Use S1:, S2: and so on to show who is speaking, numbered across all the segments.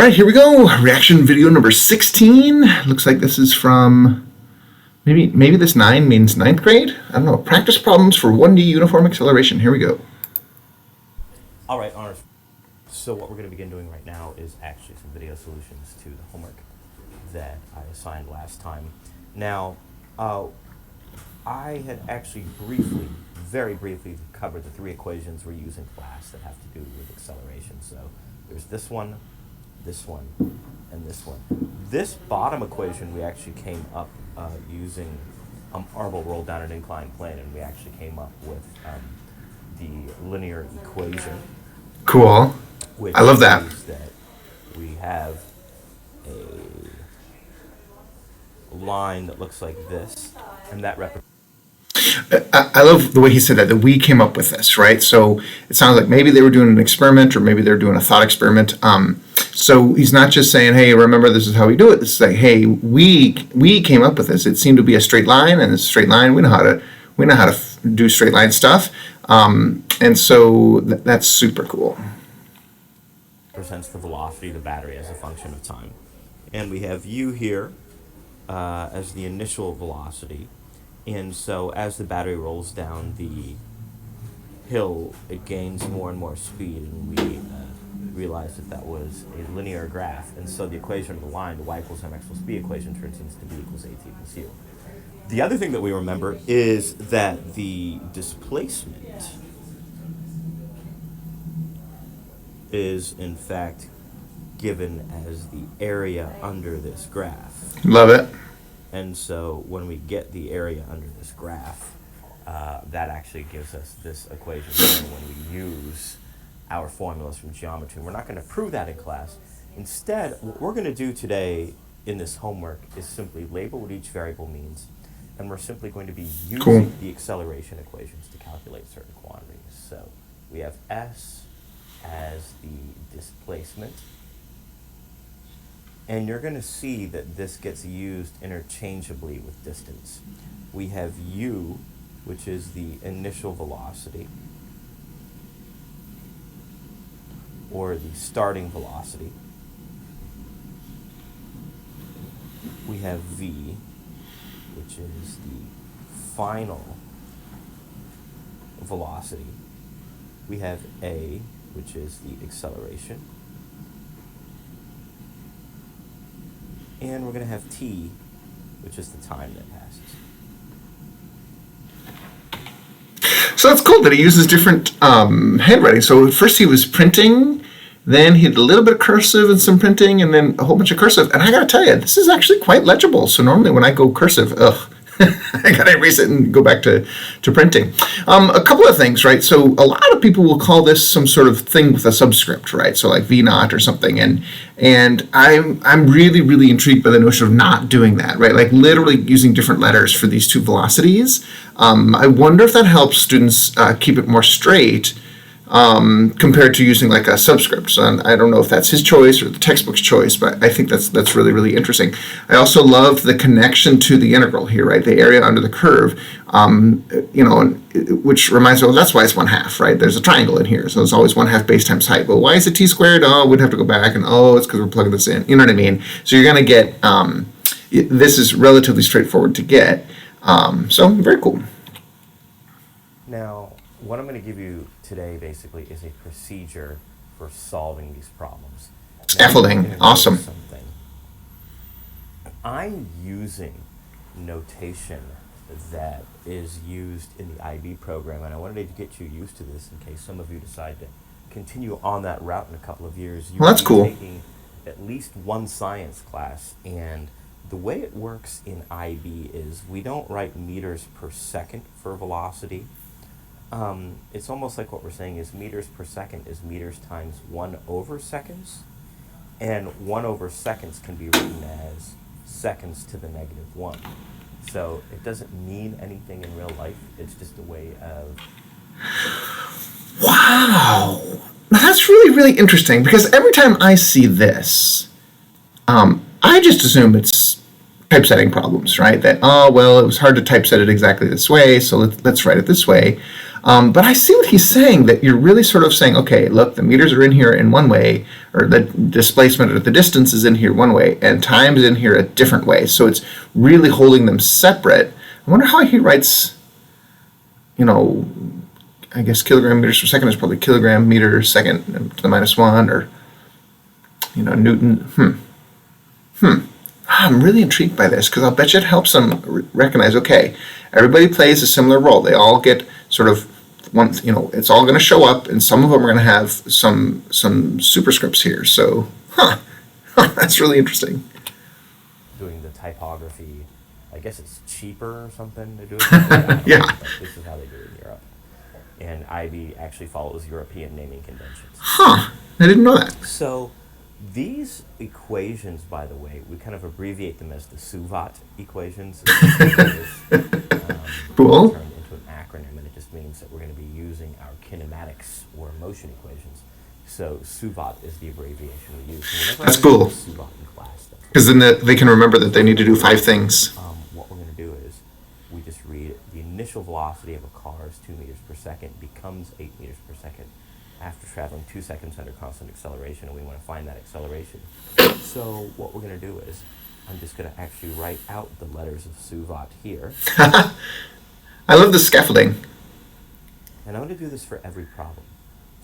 S1: right, here we go. Reaction video number 16. Looks like this is from, maybe this 9 means ninth grade? I don't know. Practice problems for 1D uniform acceleration. Here we go.
S2: All right, honors. So what we're going to begin doing right now is actually some video solutions to the homework that I assigned last time. Now, I had actually very briefly covered the 3 equations we use in class that have to do with acceleration. So there's this one, and this one. This bottom equation we actually came up using marble rolled down an inclined plane, and we actually came up with the linear equation.
S1: Cool. I love that.
S2: We have a line that looks like this, and that represents.
S1: I love the way he said that we came up with this, right? So it sounds like maybe they were doing an experiment, or maybe they're doing a thought experiment. So he's not just saying, hey, remember, this is how we do it. This is like, hey, we came up with this. It seemed to be a straight line, and it's a straight line. We know how to do straight line stuff. And so that's super cool.
S2: Represents the velocity of the battery as a function of time. And we have u here as the initial velocity. And so as the battery rolls down the hill, it gains more and more speed, and we realized that was a linear graph. And so the equation of the line, the y equals mx plus b equation, turns into b equals at plus u. The other thing that we remember is that the displacement is in fact given as the area under this graph.
S1: Love it.
S2: And so when we get the area under this graph, that actually gives us this equation when we use our formulas from geometry. We're not going to prove that in class. Instead, what we're going to do today in this homework is simply label what each variable means, and we're simply going to be using the acceleration equations to calculate certain quantities. So we have S as the displacement, and you're going to see that this gets used interchangeably with distance. We have u, which is the initial velocity, or the starting velocity. We have v, which is the final velocity. We have a, which is the acceleration. And we're going to have t, which is the time that passes.
S1: So that's cool that he uses different handwriting. So first he was printing, then he did a little bit of cursive and some printing, and then a whole bunch of cursive. And I got to tell you, this is actually quite legible. So normally when I go cursive, I got to erase it and go back to printing. A couple of things, right? So a lot of people will call this some sort of thing with a subscript, right? So like V naught or something. And I'm really, really intrigued by the notion of not doing that, right? Like literally using different letters for these two velocities. I wonder if that helps students keep it more straight compared to using like a subscript. So I don't know if that's his choice or the textbook's choice, but I think that's really, really interesting. I also love the connection to the integral here, right? The area under the curve, which reminds me, well, that's why it's 1/2, right? There's a triangle in here, so it's always 1/2 base times height. Well, why is it t squared? Oh, we'd have to go back, and it's because we're plugging this in. You know what I mean? So you're going to get, this is relatively straightforward to get. So very cool.
S2: Now, what I'm going to give you today basically is a procedure for solving these problems.
S1: Scaffolding, awesome.
S2: Something. I'm using notation that is used in the IB program, and I wanted to get you used to this in case some of you decide to continue on that route in a couple of years.
S1: Well, that's cool.
S2: Taking at least one science class, and the way it works in IB is we don't write meters per second for velocity. It's almost like what we're saying is meters per second is meters times 1/seconds, and 1/seconds can be written as seconds to the -1. So it doesn't mean anything in real life. It's just a way of...
S1: Wow! That's really, really interesting, because every time I see this, I just assume it's typesetting problems, right? That, it was hard to typeset it exactly this way, so let's write it this way. But I see what he's saying, that you're really sort of saying, okay, look, the meters are in here in one way, or the displacement or the distance is in here one way, and time is in here a different way. So it's really holding them separate. I wonder how he writes, I guess kilogram meters per second is probably kilogram meter second to the -1, or, Newton. I'm really intrigued by this, because I'll bet you it helps them recognize, okay, everybody plays a similar role. They all get sort of one, it's all going to show up, and some of them are going to have some superscripts here. So, that's really interesting.
S2: Doing the typography, I guess it's cheaper or something to do it.
S1: Yeah.
S2: But this is how they do it in Europe. And IB actually follows European naming conventions.
S1: I didn't know that.
S2: So these equations, by the way, we kind of abbreviate them as the SUVAT equations.
S1: Cool.
S2: Turned into an acronym, and it just means that we're going to be using our kinematics or motion equations. So SUVAT is the abbreviation we use.
S1: That's cool.
S2: SUVAT in class.
S1: Because then they can remember that they need to do 5 things.
S2: What we're going to do is we just read the initial velocity of a car is 2 meters per second, becomes 8 meters per second after traveling 2 seconds under constant acceleration, and we want to find that acceleration. So what we're going to do is I'm just going to actually write out the letters of SUVAT here.
S1: I love the scaffolding.
S2: And I'm going to do this for every problem.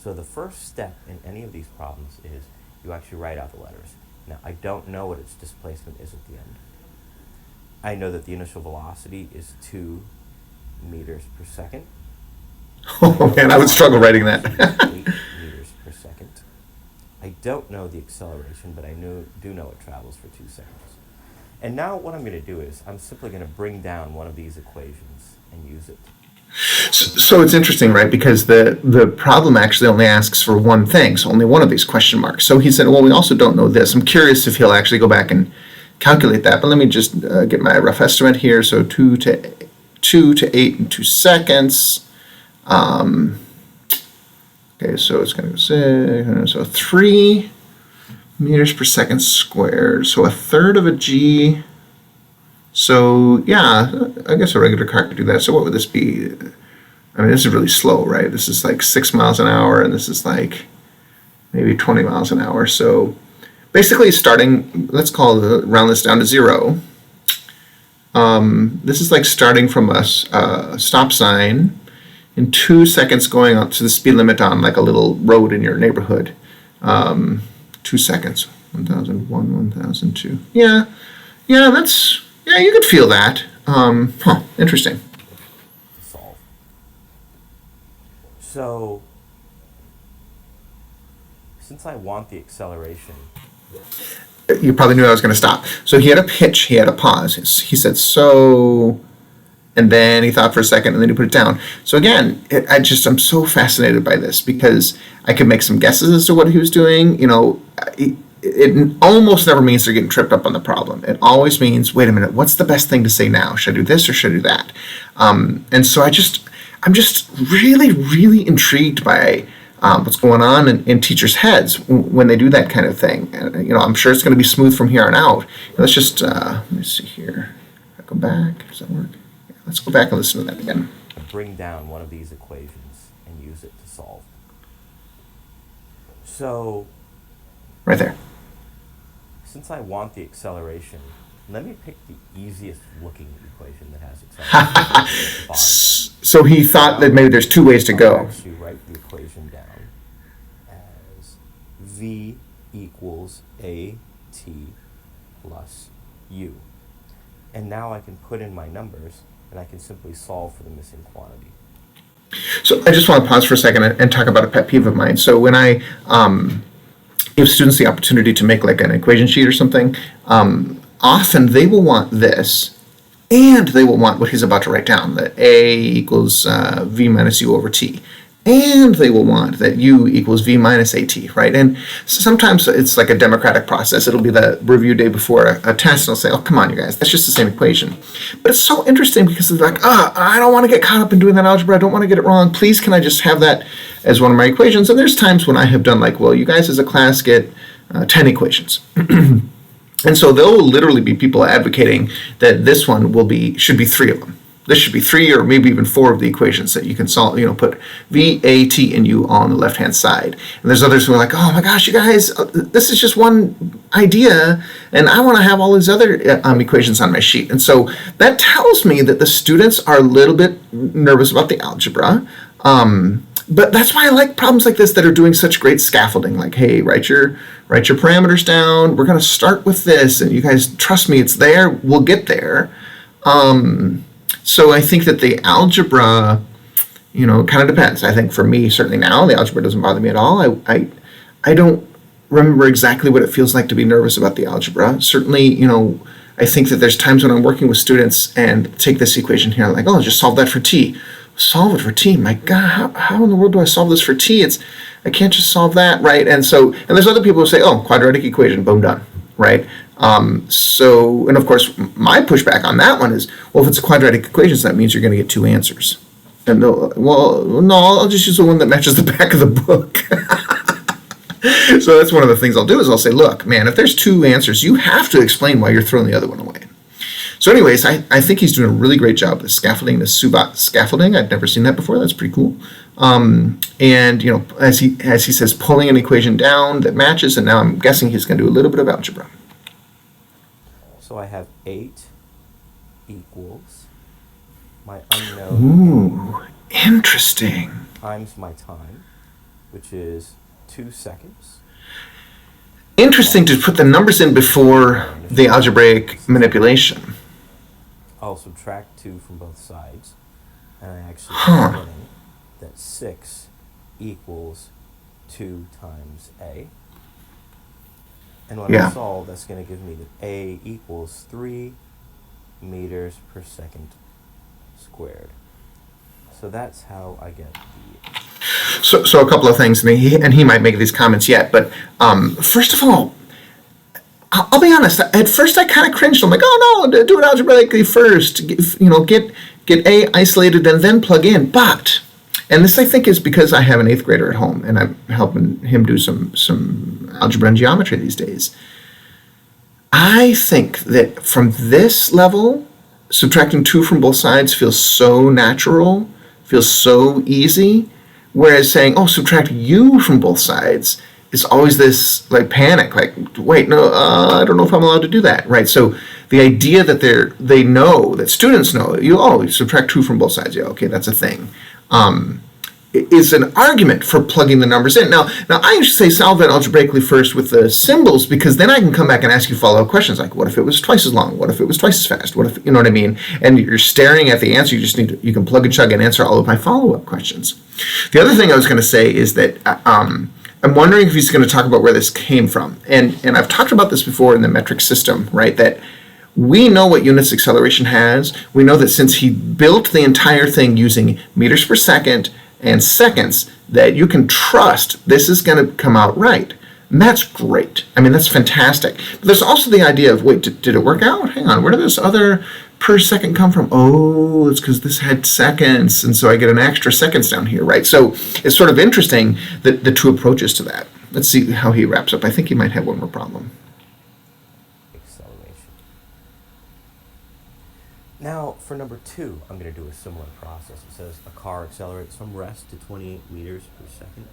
S2: So the first step in any of these problems is you actually write out the letters. Now, I don't know what its displacement is at the end. I know that the initial velocity is 2 meters per second.
S1: Oh man, I would struggle writing that.
S2: 8 meters per second. I don't know the acceleration, but I do know it travels for 2 seconds. And now what I'm going to do is I'm simply going to bring down one of these equations and use it.
S1: So it's interesting, right? Because the problem actually only asks for one thing, so only one of these question marks. So he said, well, we also don't know this. I'm curious if he'll actually go back and calculate that, but let me just get my rough estimate here. So 2 to 8 in 2 seconds. Okay, so it's going to go 6, so 3 meters per second squared. So a third of a g. So yeah, I guess a regular car could do that. So what would this be? I mean, this is really slow, right? This is like 6 miles an hour, and this is like maybe 20 miles an hour. So basically starting, let's round this down to 0. This is like starting from a stop sign in 2 seconds going up to the speed limit on like a little road in your neighborhood. 2 seconds. 1001, 1002. Yeah, you could feel that. Interesting.
S2: Solve. So, since I want the acceleration,
S1: you probably knew I was going to stop. So he had a pitch, he had a pause. He said, so, and then he thought for a second, and then he put it down. So again, I'm so fascinated by this, because I could make some guesses as to what he was doing. It almost never means they're getting tripped up on the problem. It always means, wait a minute, what's the best thing to say now? Should I do this or should I do that? And so I'm just really, really intrigued by what's going on in teachers' heads when they do that kind of thing. And, I'm sure it's going to be smooth from here on out. Let's just, let me see here. If I go back, does that work? Yeah, let's go back and listen to that again.
S2: Bring down one of these equations and use it to solve. So,
S1: right there.
S2: Since I want the acceleration, let me pick the easiest looking equation that has acceleration.
S1: So he thought that maybe there's 2 ways to go.
S2: I'll actually write the equation down as V equals AT plus U. And now I can put in my numbers, and I can simply solve for the missing quantity.
S1: So I just want to pause for a second and talk about a pet peeve of mine. So when I give students the opportunity to make like an equation sheet or something, often they will want this, and they will want what he's about to write down, that A equals V minus U over T. And they will want that U equals V minus AT, right? And sometimes it's like a democratic process. It'll be the review day before a test, and they'll say, oh, come on, you guys, that's just the same equation. But it's so interesting because they're like, I don't want to get caught up in doing that algebra. I don't want to get it wrong. Please, can I just have that as one of my equations? And there's times when I have done like, well, you guys as a class get 10 equations. And so there will literally be people advocating that this one should be 3 of them. This should be 3 or maybe even 4 of the equations that you can solve, put V, A, T, and U on the left-hand side. And there's others who are like, oh my gosh, you guys, this is just one idea, and I want to have all these other equations on my sheet. And so that tells me that the students are a little bit nervous about the algebra. But that's why I like problems like this that are doing such great scaffolding. Like, hey, write your parameters down. We're going to start with this, and you guys trust me, it's there. We'll get there. So I think that the algebra, kind of depends. I think for me, certainly now, the algebra doesn't bother me at all. I don't remember exactly what it feels like to be nervous about the algebra. Certainly, I think that there's times when I'm working with students and take this equation here, like, oh, just solve that for t. Solve it for t. My God, how in the world do I solve this for t? I can't just solve that, right? And there's other people who say, oh, quadratic equation, boom, done, right? And of course, my pushback on that one is, well, if it's a quadratic equation, that means you're going to get 2 answers. And no, I'll just use the one that matches the back of the book. So that's one of the things I'll do is I'll say, look, man, if there's 2 answers, you have to explain why you're throwing the other one away. So anyways, I think he's doing a really great job of scaffolding, the SUVAT scaffolding. I'd never seen that before. That's pretty cool. And, as he says, pulling an equation down that matches, and now I'm guessing he's going to do a little bit of algebra.
S2: So I have 8 equals my unknown.
S1: Ooh, interesting.
S2: Times my time, which is 2 seconds.
S1: Interesting to put the numbers in before the algebraic manipulation.
S2: I'll subtract 2 from both sides, and I actually get that 6 equals 2 times A. And when I solve, that's going to give me that A equals 3 meters per second squared. So that's how I get the...
S1: So a couple of things, and he might make these comments yet, but first of all, I'll be honest. At first, I kind of cringed. I'm like, oh no, do it algebraically first. Get A isolated and then plug in. But, and this I think is because I have an 8th grader at home, and I'm helping him do some algebra and geometry these days. I think that from this level, subtracting 2 from both sides feels so natural, feels so easy. Whereas saying, oh, subtract U from both sides is always this like panic, like, wait, no, I don't know if I'm allowed to do that, right? So the idea that they know, that students know, you subtract 2 from both sides, yeah, okay, that's a thing, is an argument for plugging the numbers in. Now I usually say solve it algebraically first with the symbols, because then I can come back and ask you follow-up questions like, what if it was twice as long? What if it was twice as fast? What if, you know what I mean? And you're staring at the answer. You just you can plug and chug and answer all of my follow-up questions. The other thing I was going to say is that I'm wondering if he's going to talk about where this came from. And I've talked about this before in the metric system, right? That we know what units acceleration has. We know that since he built the entire thing using meters per second and seconds, that you can trust this is going to come out right. And that's great. I mean, that's fantastic. But there's also the idea of, wait, did it work out? Hang on, where did this other per second come from? Oh, it's because this had seconds, and so I get an extra seconds down here, right? So it's sort of interesting that the 2 approaches to that. Let's see how he wraps up. I think he might have one more problem.
S2: Acceleration. Now, for number 2, I'm going to do a similar process. It says a car accelerates from rest to 28 meters per second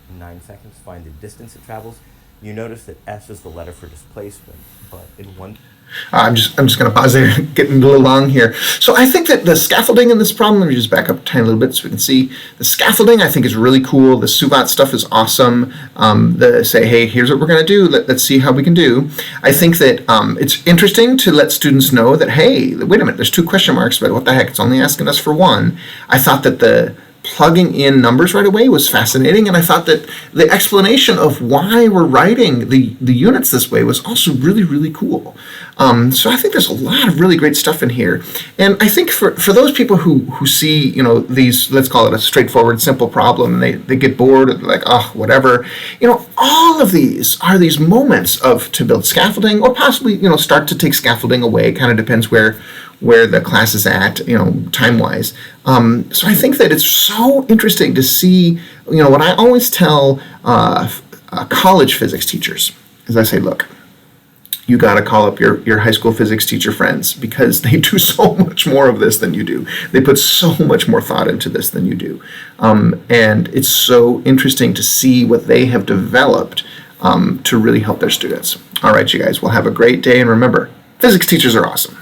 S2: in 9 seconds. Find the distance it travels. You notice that S is the letter for displacement, but in one...
S1: I'm just going to pause there, getting a little long here. So I think that the scaffolding in this problem, let me just back up a tiny little bit so we can see. The scaffolding I think is really cool. The SUVAT stuff is awesome. Say, hey, here's what we're going to do. Let's see how we can do. I think that it's interesting to let students know that, hey, wait a minute, there's 2 question marks, but what the heck, it's only asking us for 1. I thought that the plugging in numbers right away was fascinating, and I thought that the explanation of why we're writing the units this way was also really, really cool. So I think there's a lot of really great stuff in here, and I think for those people who see these, let's call it a straightforward, simple problem, and they get bored, and they're like, oh, whatever, all of these are these moments to build scaffolding, or possibly start to take scaffolding away. It kind of depends where the class is at, time-wise. So I think that it's so interesting to see, what I always tell college physics teachers is I say, look, you got to call up your high school physics teacher friends, because they do so much more of this than you do. They put so much more thought into this than you do. And it's so interesting to see what they have developed to really help their students. All right, you guys, well, have a great day. And remember, physics teachers are awesome.